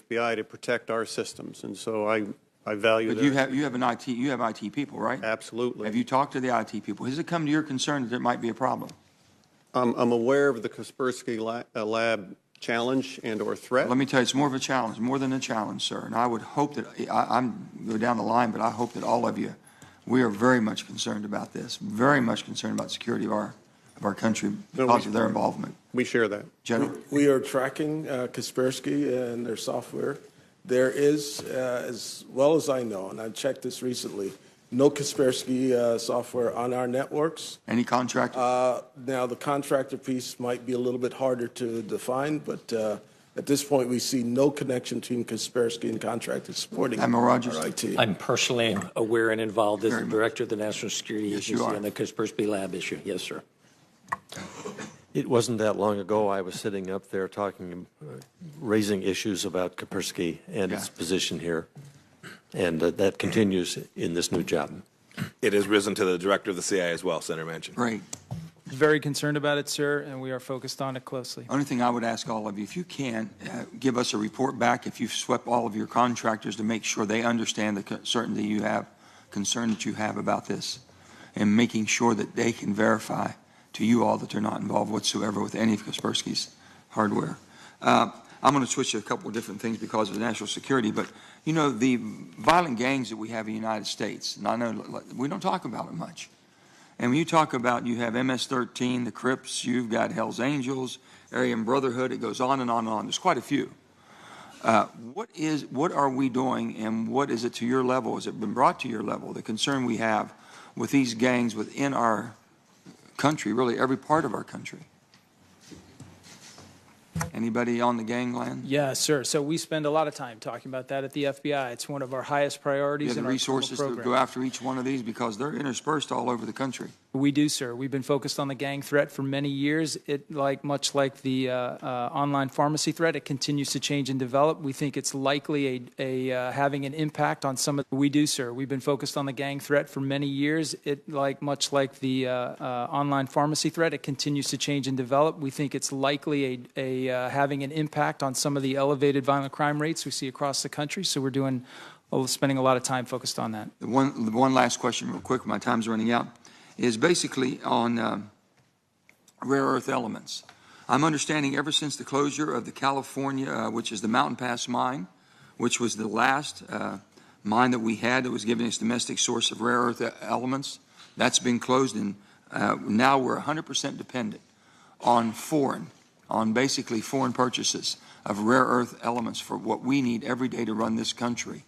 FBI to protect our systems, and so I value. But you have IT people, right? Absolutely. Have you talked to the IT people? Has it come to your concern that there might be a problem? I'm aware of the Kaspersky lab challenge and/or threat. Let me tell you, it's more of a challenge, more than a challenge, sir. And I would hope that I'm go down the line, but I hope that all of you, we are very much concerned about this, very much concerned about the security of our country because of their involvement. We share that. General. We are tracking Kaspersky and their software. There is, as well as I know, and I checked this recently, no Kaspersky software on our networks. Any contractor? Now, the contractor piece might be a little bit harder to define, but at this point, we see no connection between Kaspersky and contractors supporting Admiral Rogers. our IT. I'm personally aware and involved as the director of the National Security Yes, Agency you are. on the Kaspersky lab issue. Yes, sir. It wasn't that long ago I was sitting up there talking, raising issues about Kaspersky and its position here, and that continues in this new job. It has risen to the director of the CIA as well, Senator Manchin. Great. Very concerned about it, sir, and we are focused on it closely. Only thing I would ask all of you, if you can, give us a report back if you've swept all of your contractors to make sure they understand the certainty you have, concern that you have about this, and making sure that they can verify to you all that they're not involved whatsoever with any of Kaspersky's hardware. I'm going to switch to a couple of different things because of national security, but you know, the violent gangs that we have in the United States, and I know we don't talk about it much. And when you talk about, you have MS-13, the Crips, you've got Hell's Angels, Aryan Brotherhood, it goes on and on and on. There's quite a few. What are we doing, and what is it to your level? Has it been brought to your level, the concern we have with these gangs within our country, really every part of our country? Anybody on the gangland? Yeah, sir. So we spend a lot of time talking about that at the FBI. It's one of our highest priorities You have in the our resources to program. go after each one of these because they're interspersed all over the country. We do, sir. We've been focused on the gang threat for many years. Much like the online pharmacy threat, it continues to change and develop. We think it's likely having an impact on some of. We do, sir. We've been focused on the gang threat for many years. Much like the online pharmacy threat, it continues to change and develop. We think it's likely having an impact on some of the elevated violent crime rates we see across the country. So we're spending a lot of time focused on that. The one last question real quick, my time's running out, is basically on rare earth elements. I'm understanding ever since the closure of the California, which is the Mountain Pass mine, which was the last mine that we had that was giving us domestic source of rare earth elements, that's been closed, and now we're 100% dependent on basically foreign purchases of rare earth elements for what we need every day to run this country.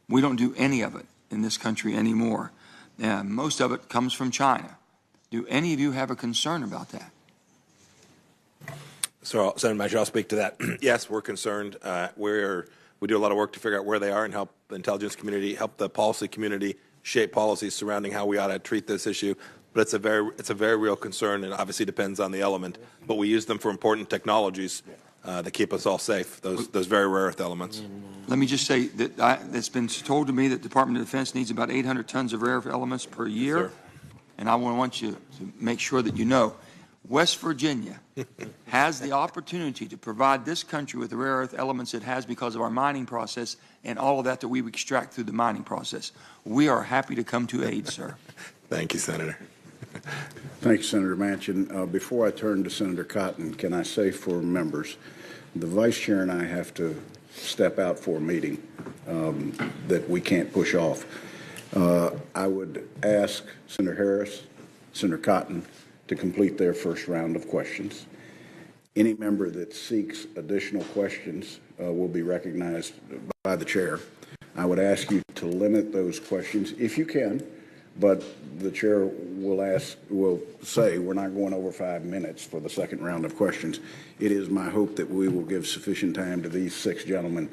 We don't do any of it in this country anymore. Most of it comes from China. Do any of you have a concern about that? So, Senator Manchin, I'll speak to that. Yes, we're concerned. We do a lot of work to figure out where they are and help the intelligence community, help the policy community shape policies surrounding how we ought to treat this issue. But it's a very real concern, and obviously depends on the element. But we use them for important technologies that keep us all safe. Those very rare earth elements. Let me just say that it's been told to me that the Department of Defense needs about 800 tons of rare earth elements per year. Yes, and I want you to make sure that you know, West Virginia has the opportunity to provide this country with the rare earth elements it has because of our mining process and all of that we extract through the mining process. We are happy to come to aid, sir. Thank you, Senator. Thank you, Senator Manchin. Before I turn to Senator Cotton, can I say for members, the Vice Chair and I have to step out for a meeting that we can't push off. I would ask Senator Harris, Senator Cotton, to complete their first round of questions. Any member that seeks additional questions will be recognized by the chair. I would ask you to limit those questions if you can, but the chair will say we're not going over 5 minutes for the second round of questions. It is my hope that we will give sufficient time to these 6 gentlemen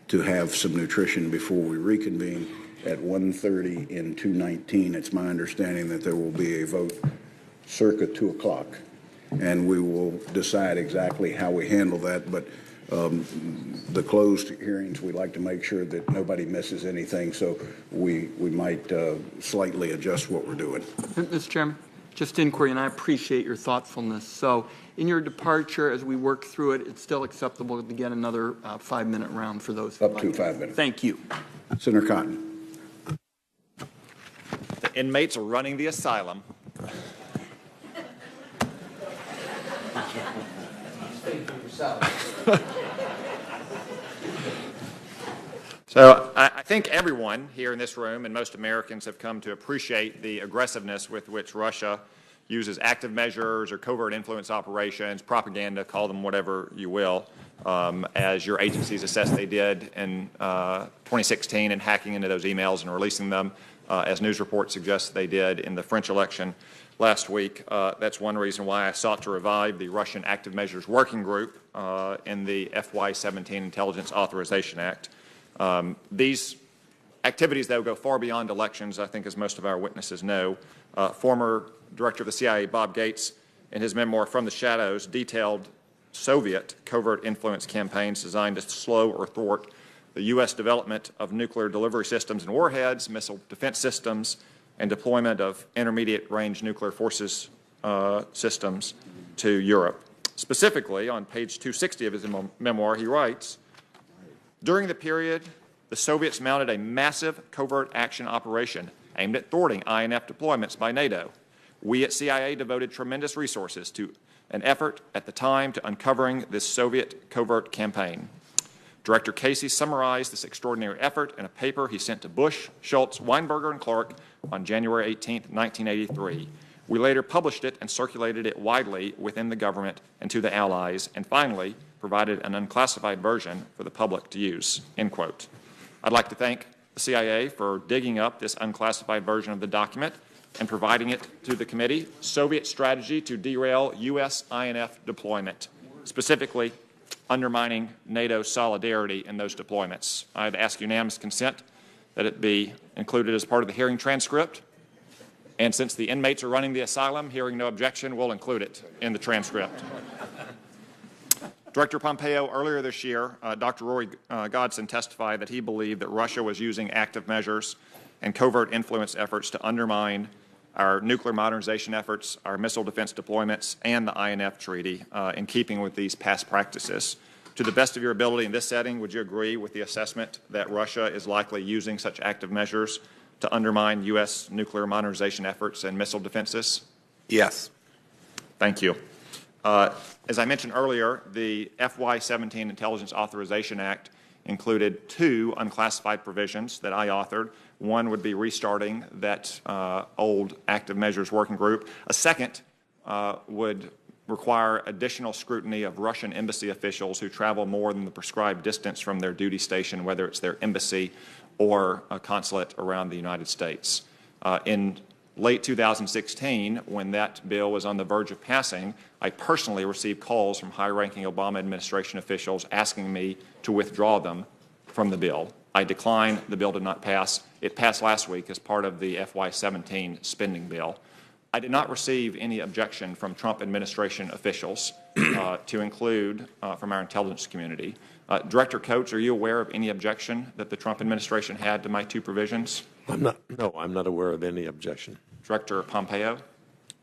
to have some nutrition before we reconvene at 1:30 in 219. It's my understanding that there will be a vote circa 2 o'clock, and we will decide exactly how we handle that. But the closed hearings, we like to make sure that nobody misses anything, so we might slightly adjust what we're doing. Mr. Chairman, just inquiry, and I appreciate your thoughtfulness. So in your departure, as we work through it, it's still acceptable to get another 5-minute round for those. Up to 5 minutes. Thank you. Senator Cotton. The inmates are running the asylum. So I think everyone here in this room and most Americans have come to appreciate the aggressiveness with which Russia uses active measures or covert influence operations, propaganda, call them whatever you will, as your agencies assessed they did in 2016 and hacking into those emails and releasing them, as news reports suggest they did in the French election last week. That's one reason why I sought to revive the Russian Active Measures Working Group in the FY17 Intelligence Authorization Act. These activities, though, go far beyond elections, I think, as most of our witnesses know. Former Director of the CIA, Bob Gates, in his memoir, From the Shadows, detailed Soviet covert influence campaigns designed to slow or thwart the U.S. development of nuclear delivery systems and warheads, missile defense systems, and deployment of intermediate-range nuclear forces systems to Europe. Specifically, on page 260 of his memoir, he writes, "During the period, the Soviets mounted a massive covert action operation aimed at thwarting INF deployments by NATO. We at CIA devoted tremendous resources to an effort at the time to uncovering this Soviet covert campaign. Director Casey summarized this extraordinary effort in a paper he sent to Bush, Schultz, Weinberger, and Clark on January 18, 1983. We later published it and circulated it widely within the government and to the Allies, and finally provided an unclassified version for the public to use," end quote. I'd like to thank the CIA for digging up this unclassified version of the document and providing it to the committee, Soviet Strategy to Derail U.S. INF Deployment, specifically undermining NATO solidarity in those deployments. I'd ask unanimous consent that it be included as part of the hearing transcript. And since the inmates are running the asylum, hearing no objection, we'll include it in the transcript. Director Pompeo, earlier this year, Dr. Rory Godson testified that he believed that Russia was using active measures and covert influence efforts to undermine our nuclear modernization efforts, our missile defense deployments, and the INF Treaty in keeping with these past practices. To the best of your ability in this setting, would you agree with the assessment that Russia is likely using such active measures to undermine U.S. nuclear modernization efforts and missile defenses? Yes. Thank you. As I mentioned earlier, the FY17 Intelligence Authorization Act included 2 unclassified provisions that I authored. One would be restarting that old active measures working group. A second would require additional scrutiny of Russian embassy officials who travel more than the prescribed distance from their duty station, whether it's their embassy or a consulate around the United States. In late 2016, when that bill was on the verge of passing, I personally received calls from high-ranking Obama administration officials asking me to withdraw them from the bill. I declined. The bill did not pass. It passed last week as part of the FY17 spending bill. I did not receive any objection from Trump administration officials to include from our intelligence community. Director Coates, are you aware of any objection that the Trump administration had to my 2 provisions? I'm not aware of any objection. Director Pompeo?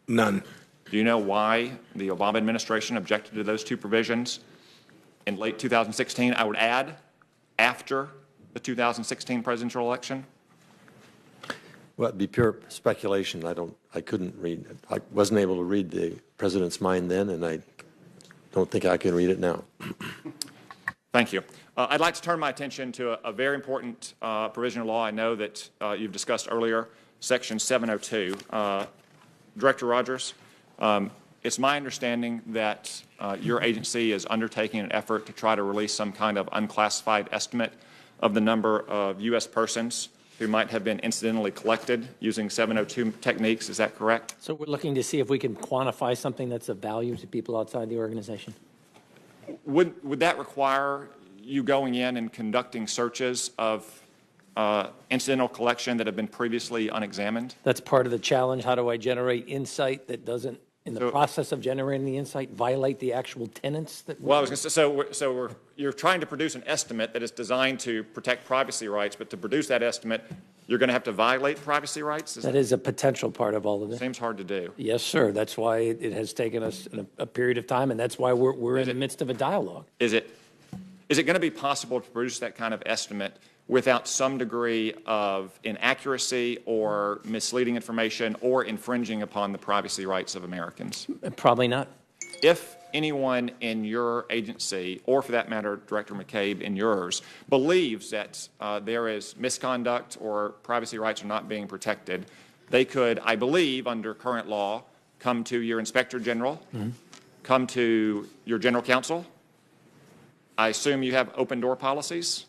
None. Do you know why the Obama administration objected to those 2 provisions in late 2016? I would add, after the 2016 presidential election? Well, it'd be pure speculation. I couldn't read. I wasn't able to read the president's mind then, and I don't think I can read it now. Thank you. I'd like to turn my attention to a very important provision of law I know that you've discussed earlier, Section 702. Director Rogers, it's my understanding that your agency is undertaking an effort to try to release some kind of unclassified estimate of the number of U.S. persons who might have been incidentally collected using 702 techniques. Is that correct? So we're looking to see if we can quantify something that's of value to people outside the organization? Would that require you going in and conducting searches of incidental collection that have been previously unexamined? That's part of the challenge. How do I generate insight that doesn't, in the process of generating the insight, violate the actual tenets that? Well, I was going to say, you're trying to produce an estimate that is designed to protect privacy rights, but to produce that estimate, you're going to have to violate privacy rights? That is a potential part of all of this. Seems hard to do. Yes, sir. That's why it has taken us a period of time, and that's why we're in the midst of a dialogue. Is it going to be possible to produce that kind of estimate without some degree of inaccuracy or misleading information or infringing upon the privacy rights of Americans? Probably not. If anyone in your agency, or for that matter, Director McCabe in yours, believes that there is misconduct or privacy rights are not being protected, they could, I believe, under current law, come to your Inspector General, come to your General Counsel. I assume you have open door policies?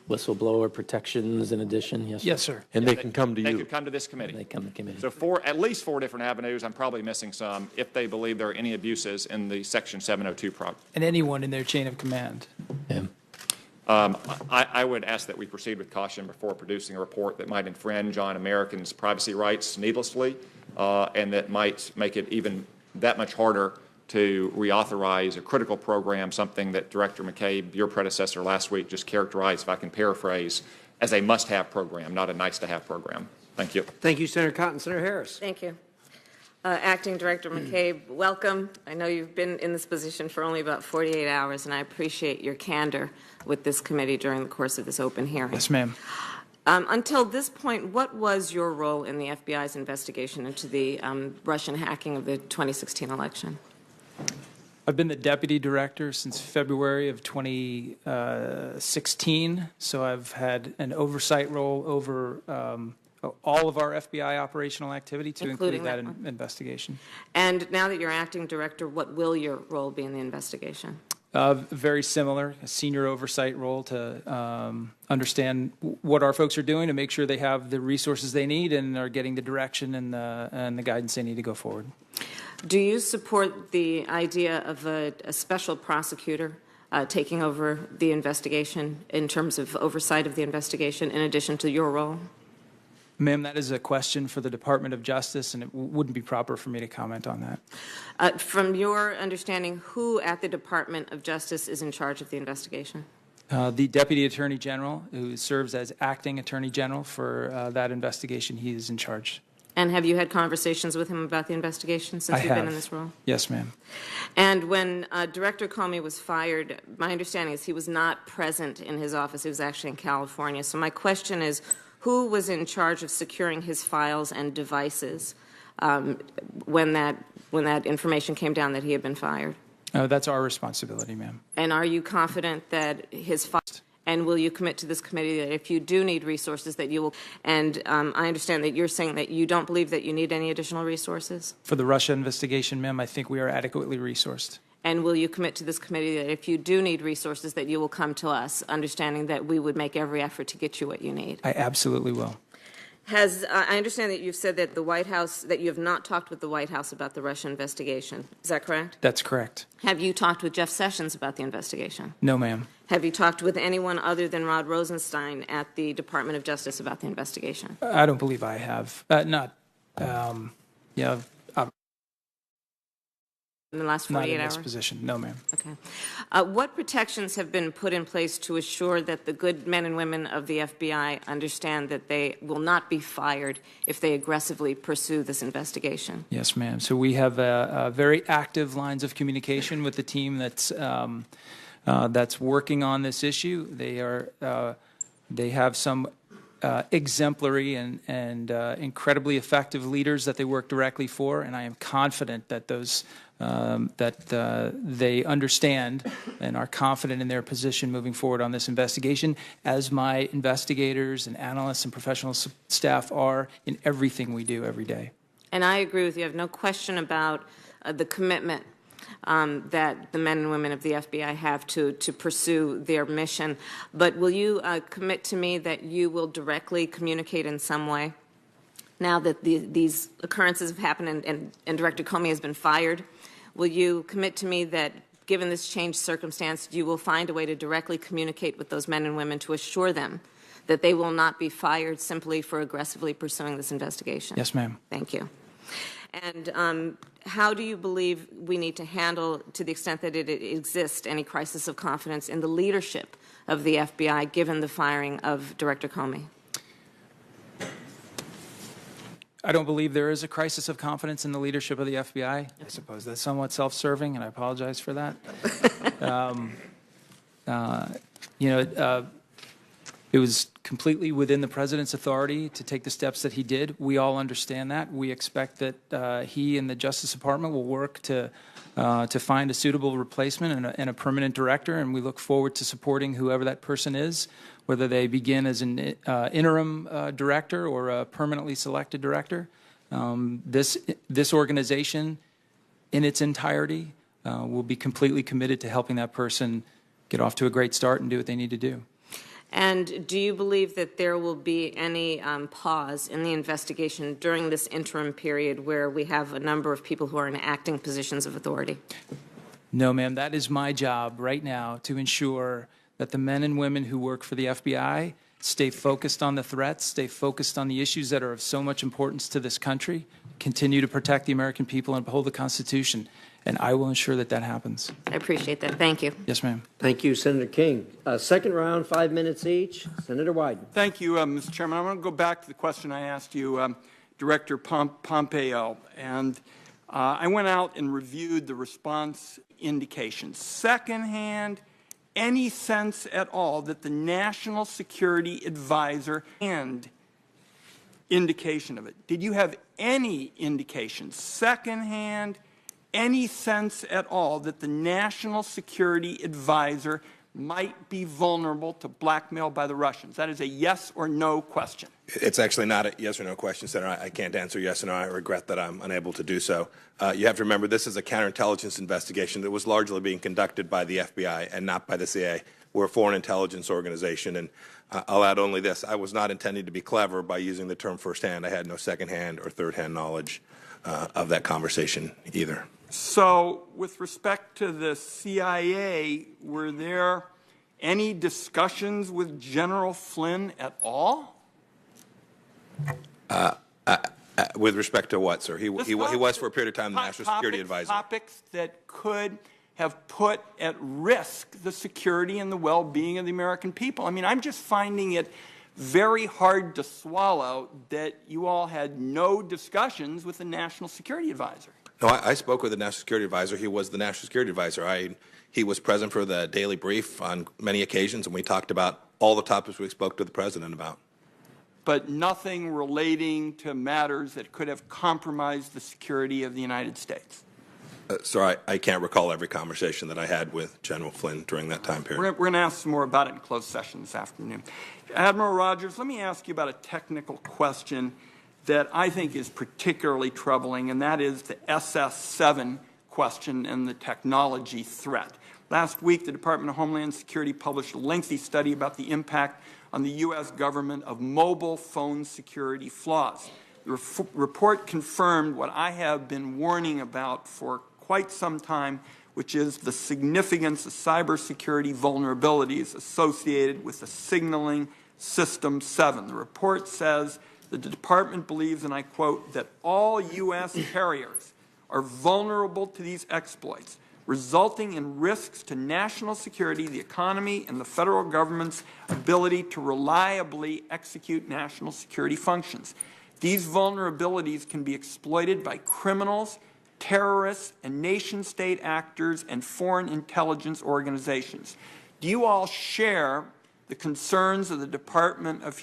Whistleblower protections in addition, yes, sir. Yes, sir. And they can come to They you. could come to this committee. They come to committee. So at least 4 different avenues. I'm probably missing some if they believe there are any abuses in the Section 702 program. And anyone in their chain of command. Yeah. I would ask that we proceed with caution before producing a report that might infringe on Americans' privacy rights needlessly, and that might make it even that much harder to reauthorize a critical program, something that Director McCabe, your predecessor last week, just characterized, if I can paraphrase, as a must-have program, not a nice-to-have program. Thank you. Thank you, Senator Cotton. Senator Harris. Thank you. Acting Director McCabe, welcome. I know you've been in this position for only about 48 hours, and I appreciate your candor with this committee during the course of this open hearing. Yes, ma'am. Until this point, what was your role in the FBI's investigation into the Russian hacking of the 2016 election? I've been the deputy director since February of 2016, so I've had an oversight role over all of our FBI operational activity, to Including include that that one. investigation. And now that you're acting director, what will your role be in the investigation? Very similar, a senior oversight role to understand what our folks are doing to make sure they have the resources they need and are getting the direction and the guidance they need to go forward. Do you support the idea of a special prosecutor taking over the investigation in terms of oversight of the investigation in addition to your role? Ma'am, that is a question for the Department of Justice, and it wouldn't be proper for me to comment on that. From your understanding, who at the Department of Justice is in charge of the investigation? The Deputy Attorney General, who serves as acting Attorney General for that investigation, he is in charge. And have you had conversations with him about the investigation since you've been in this role? Yes, ma'am. And when Director Comey was fired, my understanding is he was not present in his office. He was actually in California. So my question is, who was in charge of securing his files and devices when that information came down that he had been fired? That's our responsibility, ma'am. And are you confident that his files, and will you commit to this committee that if you do need resources that you will, and I understand that you're saying that you don't believe that you need any additional resources? For the Russia investigation, ma'am, I think we are adequately resourced. And will you commit to this committee that if you do need resources that you will come to us, understanding that we would make every effort to get you what you need? I absolutely will. I understand that you've said that the White House, that you have not talked with the White House about the Russia investigation. Is that correct? That's correct. Have you talked with Jeff Sessions about the investigation? No, ma'am. Have you talked with anyone other than Rod Rosenstein at the Department of Justice about the investigation? I don't believe I have. In the last Not 48 in hours? this position. No, ma'am. Okay. What protections have been put in place to assure that the good men and women of the FBI understand that they will not be fired if they aggressively pursue this investigation? Yes, ma'am. So we have very active lines of communication with the team that's working on this issue. They have some exemplary and incredibly effective leaders that they work directly for, and I am confident that they understand and are confident in their position moving forward on this investigation, as my investigators and analysts and professional staff are in everything we do every day. And I agree with you. I have no question about the commitment that the men and women of the FBI have to pursue their mission. But will you commit to me that you will directly communicate in some way now that these occurrences have happened and Director Comey has been fired? Will you commit to me that, given this changed circumstance, you will find a way to directly communicate with those men and women to assure them that they will not be fired simply for aggressively pursuing this investigation? Yes, ma'am. Thank you. And how do you believe we need to handle, to the extent that it exists, any crisis of confidence in the leadership of the FBI given the firing of Director Comey? I don't believe there is a crisis of confidence in the leadership of the FBI. I suppose that's somewhat self-serving, and I apologize for that. It was completely within the president's authority to take the steps that he did. We all understand that. We expect that he and the Justice Department will work to find a suitable replacement and a permanent director, and we look forward to supporting whoever that person is, whether they begin as an interim director or a permanently selected director. This organization in its entirety will be completely committed to helping that person get off to a great start and do what they need to do. And do you believe that there will be any pause in the investigation during this interim period where we have a number of people who are in acting positions of authority? No, ma'am. That is my job right now, to ensure that the men and women who work for the FBI stay focused on the threats, stay focused on the issues that are of so much importance to this country, continue to protect the American people and uphold the Constitution. And I will ensure that that happens. I appreciate that. Thank you. Yes, ma'am. Thank you, Senator King. Second round, 5 minutes each. Senator Wyden. Thank you, Mr. Chairman. I want to go back to the question I asked you, Director Pompeo. And I went out and reviewed the response indications. Secondhand, any sense at all that the National Security Advisor and indication of it? Did you have any indication, secondhand, any sense at all that the National Security Advisor might be vulnerable to blackmail by the Russians? That is a yes or no question. It's actually not a yes or no question, Senator. I can't answer yes or no. I regret that I'm unable to do so. You have to remember this is a counterintelligence investigation that was largely being conducted by the FBI and not by the CIA. We're a foreign intelligence organization, and I'll add only this. I was not intending to be clever by using the term firsthand. I had no secondhand or thirdhand knowledge of that conversation either. So with respect to the CIA, were there any discussions with General Flynn at all? With respect to what, sir? He was for a period of time the National Security Advisor. Topics that could have put at risk the security and the well-being of the American people. I mean, I'm just finding it very hard to swallow that you all had no discussions with the National Security Advisor. No, I spoke with the National Security Advisor. He was the National Security Advisor. He was present for the daily brief on many occasions, and we talked about all the topics we spoke to the President about. But nothing relating to matters that could have compromised the security of the United States. Sir, I can't recall every conversation that I had with General Flynn during that time period. We're going to ask some more about it in closed session this afternoon. Admiral Rogers, let me ask you about a technical question that I think is particularly troubling, and that is the SS-7 question and the technology threat. Last week, the Department of Homeland Security published a lengthy study about the impact on the U.S. government of mobile phone security flaws. The report confirmed what I have been warning about for quite some time, which is the significance of cybersecurity vulnerabilities associated with the signaling System 7. The report says that the department believes, and I quote, that all U.S. carriers are vulnerable to these exploits, resulting in risks to national security, the economy, and the federal government's ability to reliably execute national security functions. These vulnerabilities can be exploited by criminals, terrorists, and nation-state actors and foreign intelligence organizations. Do you all share the concerns of the Department of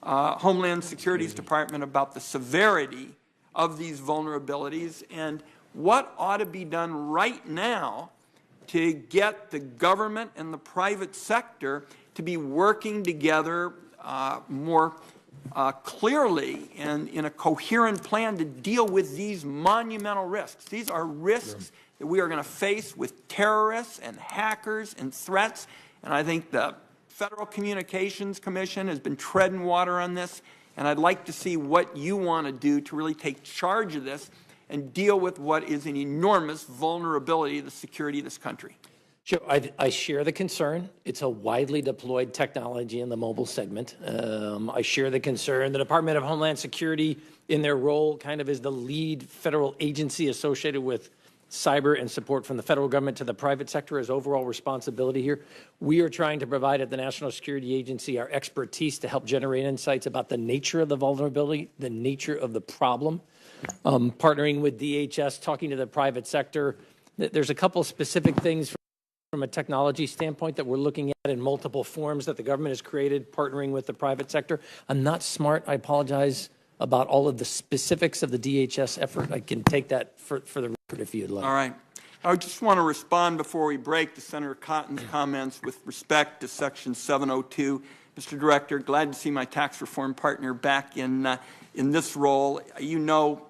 Homeland Security's Department about the severity of these vulnerabilities, and what ought to be done right now to get the government and the private sector to be working together more clearly and in a coherent plan to deal with these monumental risks? These are risks that we are going to face with terrorists and hackers and threats, and I think the Federal Communications Commission has been treading water on this, and I'd like to see what you want to do to really take charge of this and deal with what is an enormous vulnerability to the security of this country. Sure, I share the concern. It's a widely deployed technology in the mobile segment. I share the concern. The Department of Homeland Security, in their role, kind of is the lead federal agency associated with cyber and support from the federal government to the private sector as overall responsibility here. We are trying to provide at the National Security Agency our expertise to help generate insights about the nature of the vulnerability, the nature of the problem, partnering with DHS, talking to the private sector. There's a couple specific things from a technology standpoint that we're looking at in multiple forms that the government has created, partnering with the private sector. I'm not smart, I apologize, about all of the specifics of the DHS effort. I can take that for the record if you'd like. All right. I just want to respond before we break to Senator Cotton's comments with respect to Section 702. Mr. Director, glad to see my tax reform partner back in this role. You know,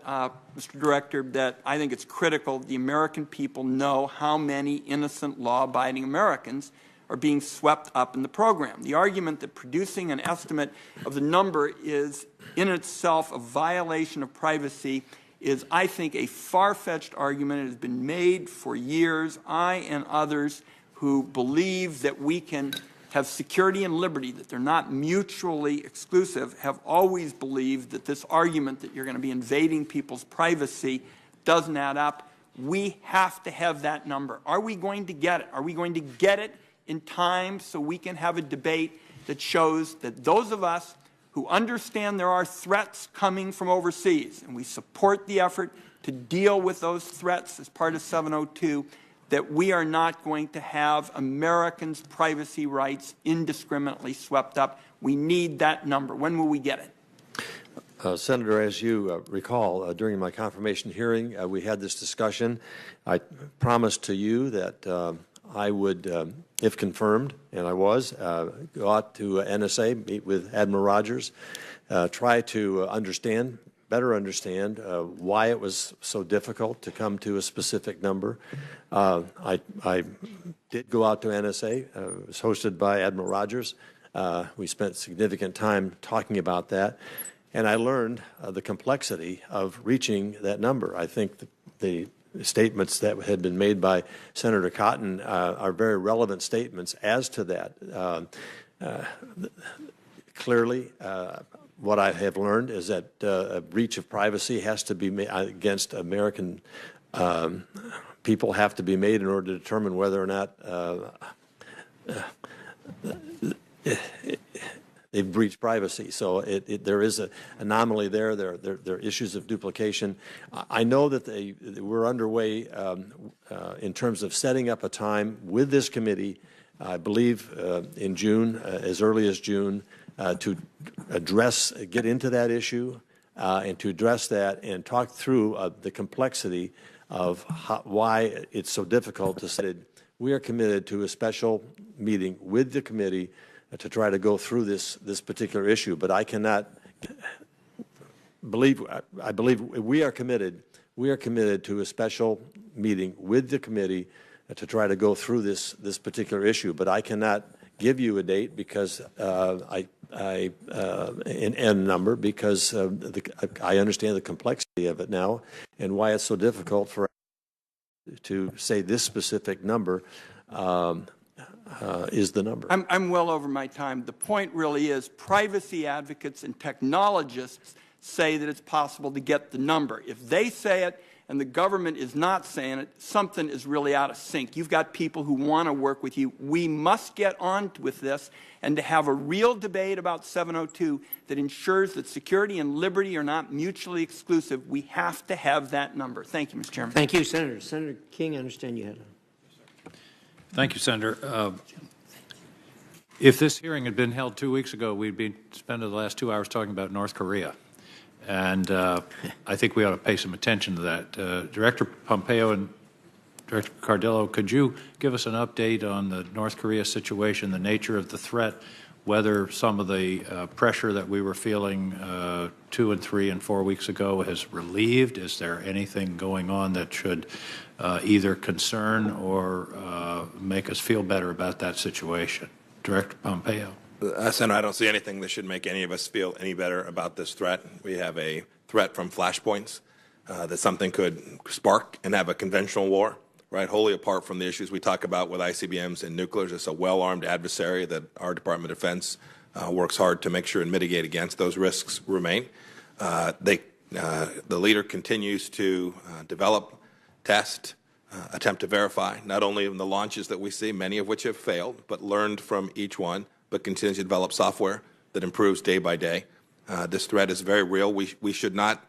Mr. Director, that I think it's critical the American people know how many innocent, law-abiding Americans are being swept up in the program. The argument that producing an estimate of the number is in itself a violation of privacy is, I think, a far-fetched argument. It has been made for years. I and others who believe that we can have security and liberty, that they're not mutually exclusive, have always believed that this argument that you're going to be invading people's privacy doesn't add up. We have to have that number. Are we going to get it? Are we going to get it in time so we can have a debate that shows that those of us who understand there are threats coming from overseas, and we support the effort to deal with those threats as part of 702, that we are not going to have Americans' privacy rights indiscriminately swept up. We need that number. When will we get it? Senator, as you recall, during my confirmation hearing, we had this discussion. I promised to you that I would, if confirmed, and I was, go out to NSA, meet with Admiral Rogers, try to better understand why it was so difficult to come to a specific number. I did go out to NSA. It was hosted by Admiral Rogers. We spent significant time talking about that, and I learned the complexity of reaching that number. I think the statements that had been made by Senator Cotton are very relevant statements as to that. Clearly, what I have learned is that a breach of privacy has to be made against American people, have to be made in order to determine whether or not they've breached privacy. So there is an anomaly there. There are issues of duplication. I know that we're underway in terms of setting up a time with this committee, I believe in June, as early as June, to get into that issue and to address that and talk through the complexity of why it's so difficult to say. We are committed to a special meeting with the committee to try to go through this particular issue, but I cannot believe. I believe we are committed to a special meeting with the committee to try to go through this particular issue, but I cannot give you a date because and number because I understand the complexity of it now and why it's so difficult for us to say this specific number. Is the number. I'm well over my time. The point really is privacy advocates and technologists say that it's possible to get the number. If they say it and the government is not saying it, something is really out of sync. You've got people who want to work with you. We must get on with this and to have a real debate about 702 that ensures that security and liberty are not mutually exclusive. We have to have that number. Thank you, Mr. Chairman. Thank you, Senator. Senator King, I understand you had a... Thank you, Senator. If this hearing had been held 2 weeks ago, we'd be spending the last 2 hours talking about North Korea. And I think we ought to pay some attention to that. Director Pompeo and Director Cardillo, could you give us an update on the North Korea situation, the nature of the threat, whether some of the pressure that we were feeling 2 and 3 and 4 weeks ago has relieved? Is there anything going on that should either concern or make us feel better about that situation? Director Pompeo. Senator, I don't see anything that should make any of us feel any better about this threat. We have a threat from flashpoints that something could spark and have a conventional war, right, wholly apart from the issues we talk about with ICBMs and nuclear. It's a well-armed adversary that our Department of Defense works hard to make sure and mitigate against. Those risks remain. The leader continues to develop, test, attempt to verify, not only in the launches that we see, many of which have failed, but learned from each one, but continue to develop software that improves day by day. This threat is very real. We should not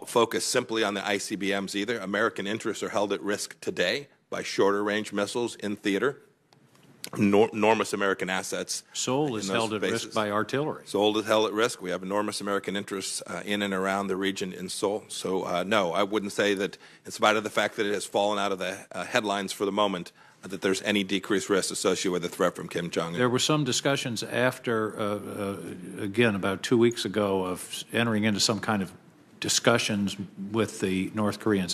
focus simply on the ICBMs either. American interests are held at risk today by shorter range missiles in theater, enormous American assets. Seoul is held at risk by artillery. Seoul is held at risk. We have enormous American interests in and around the region in Seoul. So, no, I wouldn't say that, in spite of the fact that it has fallen out of the headlines for the moment, that there's any decreased risk associated with the threat from Kim Jong-un. There were some discussions after, again, about 2 weeks ago, of entering into some kind of discussions with the North Koreans.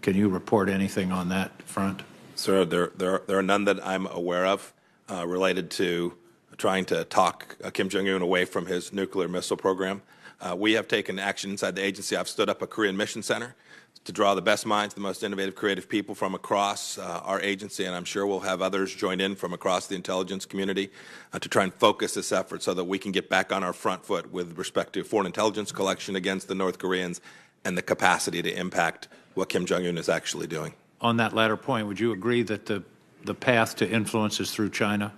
Can you report anything on that front? Sir, there are none that I'm aware of related to trying to talk Kim Jong-un away from his nuclear missile program. We have taken action inside the agency. I've stood up a Korean Mission Center to draw the best minds, the most innovative, creative people from across our agency, and I'm sure we'll have others join in from across the intelligence community to try and focus this effort so that we can get back on our front foot with respect to foreign intelligence collection against the North Koreans and the capacity to impact what Kim Jong-un is actually doing. On that latter point, would you agree that the path to influence is through China?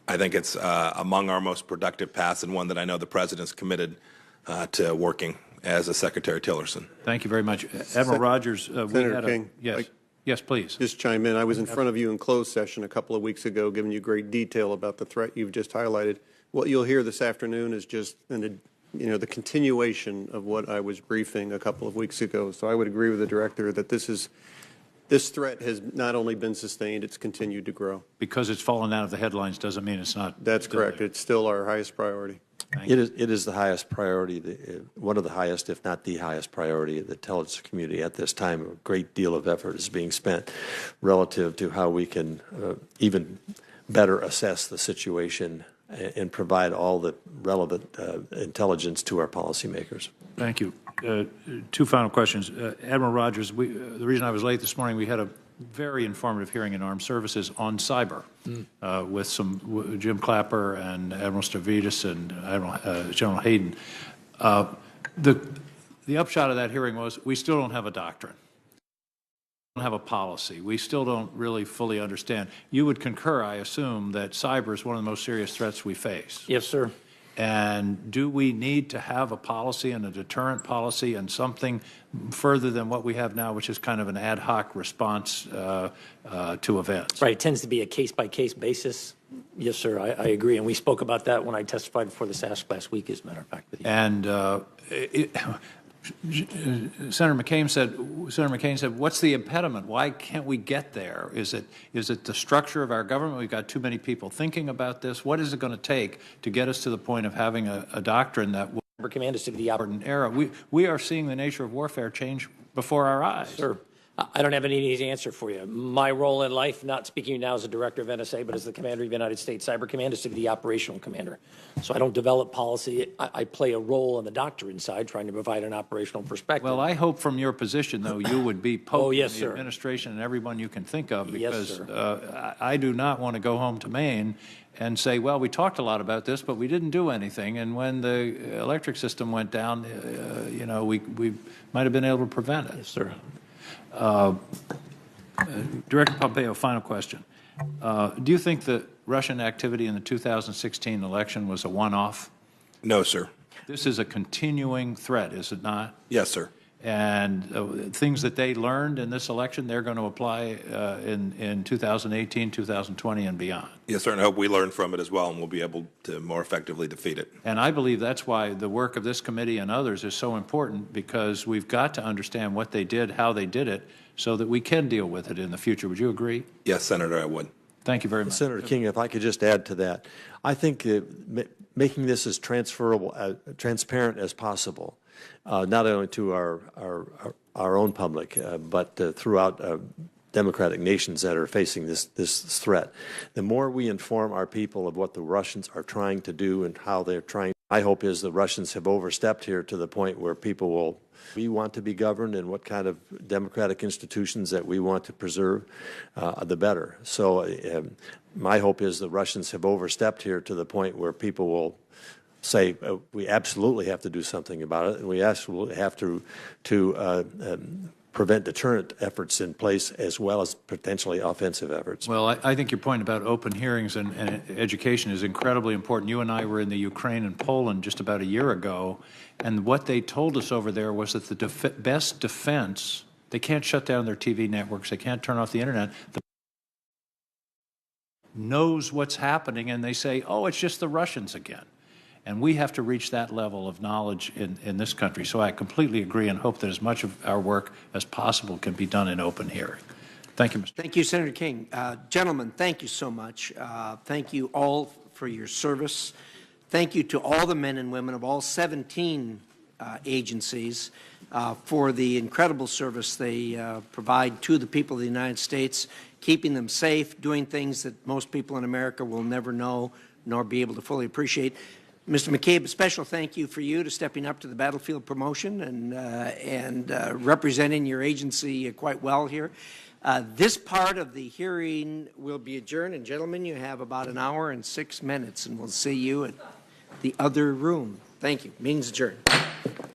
I think it's among our most productive paths, and one that I know the President's committed to working as a Secretary Tillerson. Thank you very much. Admiral Rogers, Senator King. Yes. Yes, please. Just chime in. I was in front of you in closed session a couple of weeks ago, giving you great detail about the threat you've just highlighted. What you'll hear this afternoon is just the continuation of what I was briefing a couple of weeks ago. So I would agree with the director that this threat has not only been sustained, it's continued to grow. Because it's fallen out of the headlines doesn't mean it's not. That's correct. It's still our highest priority. It is the highest priority, one of the highest, if not the highest priority of the intelligence community at this time. A great deal of effort is being spent relative to how we can even better assess the situation and provide all the relevant intelligence to our policymakers. Thank you. Two final questions. Admiral Rogers, the reason I was late this morning, we had a very informative hearing in Armed Services on cyber with Jim Clapper and Admiral Stavridis and General Hayden. The upshot of that hearing was we still don't have a doctrine. We don't have a policy. We still don't really fully understand. You would concur, I assume, that cyber is one of the most serious threats we face. Yes, sir. And do we need to have a policy and a deterrent policy and something further than what we have now, which is kind of an ad hoc response to events? Right. It tends to be a case-by-case basis. Yes, sir. I agree. And we spoke about that when I testified before the SASC last week, as a matter of fact. And Senator McCabe said, what's the impediment? Why can't we get there? Is it the structure of our government? We've got too many people thinking about this. What is it going to take to get us to the point of having a doctrine that will command us to the operating era? We are seeing the nature of warfare change before our eyes. Sir, I don't have an easy answer for you. My role in life, not speaking now as a director of NSA, but as the commander of the United States Cyber Command, is to be the operational commander. So I don't develop policy. I play a role on the doctrine side, trying to provide an operational perspective. Well, I hope from your position, though, you would be poking yes, the sir. administration and everyone you can think of, because yes, I do not want to go home to Maine and say, well, we talked a lot about this, but we didn't do anything. And when the electric system went down, we might have been able to prevent it. Yes, sir. Director Pompeo, final question. Do you think that Russian activity in the 2016 election was a one-off? No, sir. This is a continuing threat, is it not? Yes, sir. And things that they learned in this election, they're going to apply in 2018, 2020, and beyond. Yes, sir, and I hope we learn from it as well, and we'll be able to more effectively defeat it. And I believe that's why the work of this committee and others is so important, because we've got to understand what they did, how they did it, so that we can deal with it in the future. Would you agree? Yes, Senator, I would. Thank you very much. Senator King, if I could just add to that, I think making this as transparent as possible, not only to our own public, but throughout democratic nations that are facing this threat. The more we inform our people of what the Russians are trying to do and how they're trying, my hope is the Russians have overstepped here to the point where we want to be governed and what kind of democratic institutions that we want to preserve, the better. So my hope is the Russians have overstepped here to the point where people will say we absolutely have to do something about it, and we absolutely have to prevent deterrent efforts in place as well as potentially offensive efforts. Well, I think your point about open hearings and education is incredibly important. You and I were in the Ukraine and Poland just about a year ago, and what they told us over there was that the best defense, they can't shut down their TV networks, they can't turn off the internet, knows what's happening, and they say, oh, it's just the Russians again. And we have to reach that level of knowledge in this country. So I completely agree and hope that as much of our work as possible can be done in open hearing. Thank you, Mr. Thank you, Senator King. Gentlemen, thank you so much. Thank you all for your service. Thank you to all the men and women of all 17 agencies for the incredible service they provide to the people of the United States, keeping them safe, doing things that most people in America will never know nor be able to fully appreciate. Mr. McCabe, a special thank you for you to stepping up to the battlefield promotion and representing your agency quite well here. This part of the hearing will be adjourned, and gentlemen, you have about an hour and 6 minutes, and we'll see you at the other room. Thank you. Meeting's adjourned.